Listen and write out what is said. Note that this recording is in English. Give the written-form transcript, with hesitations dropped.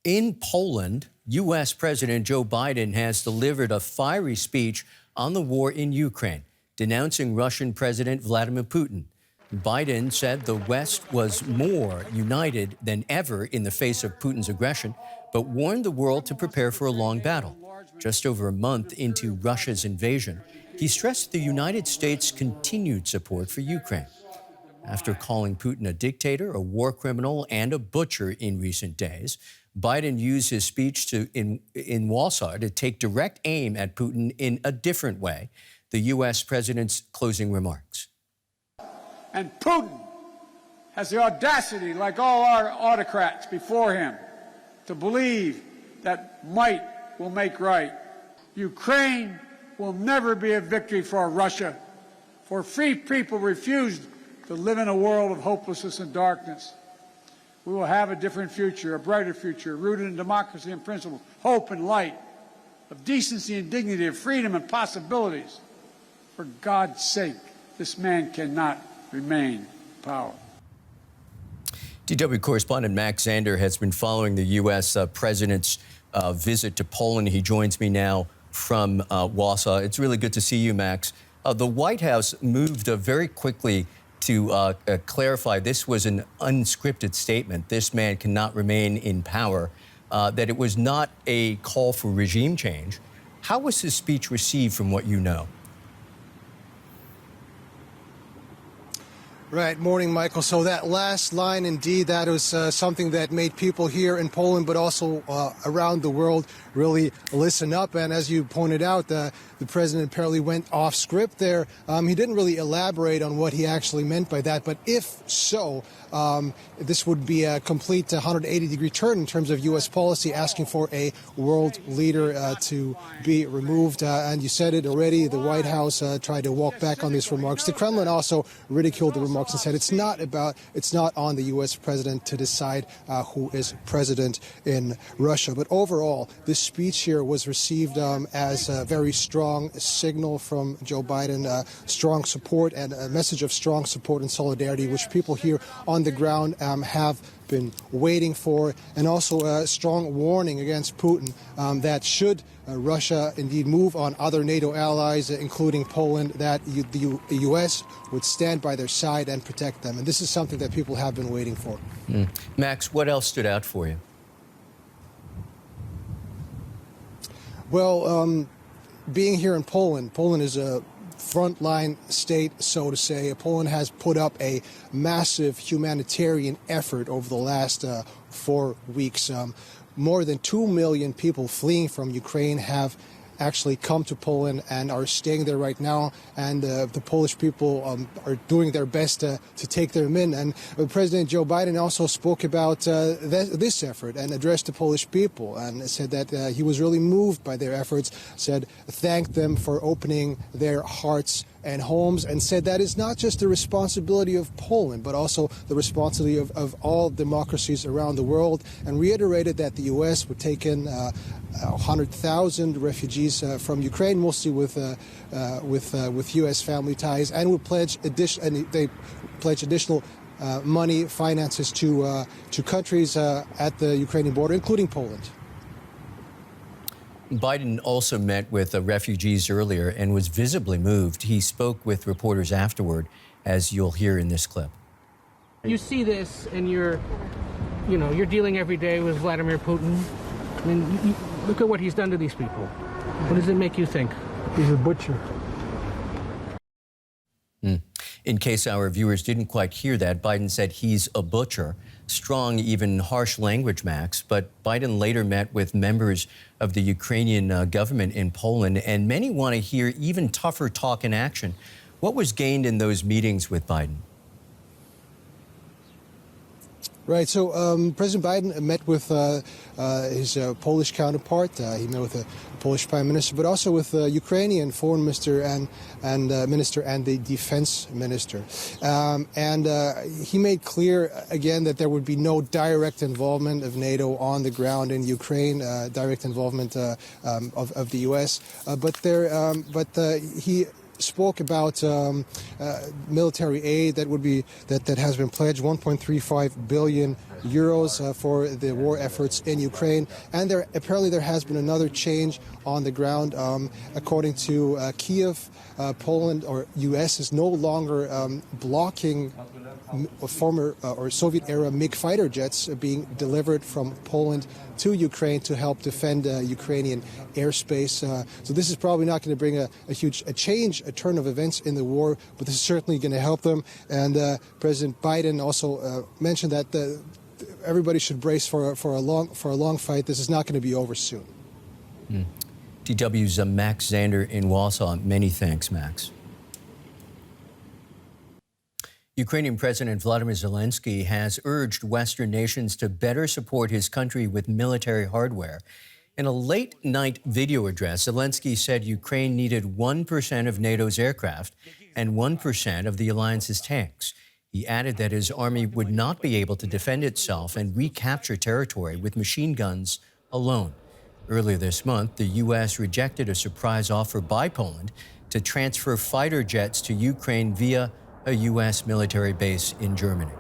In Poland, U.S. President Joe Biden has delivered a fiery speech on the war in Ukraine, denouncing Russian President Vladimir Putin. Biden said the West was more united than ever in the face of Putin's aggression, but warned the world to prepare for a long battle. Just over a month into Russia's invasion, he stressed the United States' continued support for Ukraine. After calling Putin a dictator, a war criminal, and a butcher in recent days, Biden used his speech in Warsaw to take direct aim at Putin in a different way. The U.S. president's closing remarks. And Putin has the audacity, like all our autocrats before him, to believe that might will make right. Ukraine will never be a victory for Russia, for free people refused to live in a world of hopelessness and darkness. We will have a different future, a brighter future, rooted in democracy and principles, hope and light, of decency and dignity, of freedom and possibilities. For God's sake, this man cannot remain in power. DW correspondent Max Zander has been following the U.S. President's visit to Poland. He joins me now from Warsaw. It's really good to see you, Max. The White House moved very quickly to clarify this was an unscripted statement. This man cannot remain in power, that it was not a call for regime change. How was his speech received from what you know? Right. Morning, Michael. So that last line, indeed, that was something that made people here in Poland, but also around the world, really listen up. And as you pointed out, the president apparently went off script there. He didn't really elaborate on what he actually meant by that. But if so, this would be a complete 180-degree turn in terms of U.S. policy, asking for a world leader to be removed. And you said it already. The White House tried to walk back on these remarks. The Kremlin also ridiculed the remarks and said it's not on the U.S. president to decide who is president in Russia. But overall, this speech here was received as a very strong signal from Joe Biden, strong support and a message of strong support and solidarity, which people here on the ground have been waiting for, and also a strong warning against Putin that should Russia indeed move on other NATO allies, including Poland, that the U.S. would stand by their side and protect them. And this is something that people have been waiting for. Max, what else stood out for you? Well, being here in Poland is a frontline state, so to say. Poland has put up a massive humanitarian effort over the last 4 weeks. More than 2 million people fleeing from Ukraine have actually come to Poland and are staying there right now, and the Polish people are doing their best to take them in. And President Joe Biden also spoke about this effort and addressed the Polish people and said that he was really moved by their efforts, said thanked them for opening their hearts and homes, and said that is not just the responsibility of Poland, but also the responsibility of all democracies around the world, and reiterated that the U.S. would take in 100,000 refugees from Ukraine, mostly with U.S. family ties, and would pledge additional money, finances to countries at the Ukrainian border, including Poland. Biden also met with refugees earlier and was visibly moved. He spoke with reporters afterward, as you'll hear in this clip. You see this, and you're dealing every day with Vladimir Putin. I mean, look at what he's done to these people. What does it make you think? He's a butcher. In case our viewers didn't quite hear that, Biden said he's a butcher. Strong, even harsh language, Max. But Biden later met with members of the Ukrainian government in Poland, and many want to hear even tougher talk in action. What was gained in those meetings with Biden? Right. So President Biden met with his Polish counterpart. He met with the Polish Prime Minister, but also with the Ukrainian Foreign Minister and the Defense Minister. He made clear again that there would be no direct involvement of NATO on the ground in Ukraine, direct involvement of the U.S. He spoke about military aid that has been pledged, 1.35 billion euros for the war efforts in Ukraine. And apparently there has been another change on the ground. According to Kiev, Poland or U.S. is no longer blocking former or Soviet-era MiG fighter jets being delivered from Poland to Ukraine to help defend Ukrainian airspace. So this is probably not going to bring a change, a turn of events in the war, but this is certainly going to help them. And President Biden also mentioned that everybody should brace for a long fight. This is not going to be over soon. DW's Max Zander in Warsaw. Many thanks, Max. Ukrainian President Vladimir Zelensky has urged Western nations to better support his country with military hardware. In a late-night video address, Zelensky said Ukraine needed 1% of NATO's aircraft and 1% of the alliance's tanks. He added that his army would not be able to defend itself and recapture territory with machine guns alone. Earlier this month, the U.S. rejected a surprise offer by Poland to transfer fighter jets to Ukraine via a U.S. military base in Germany.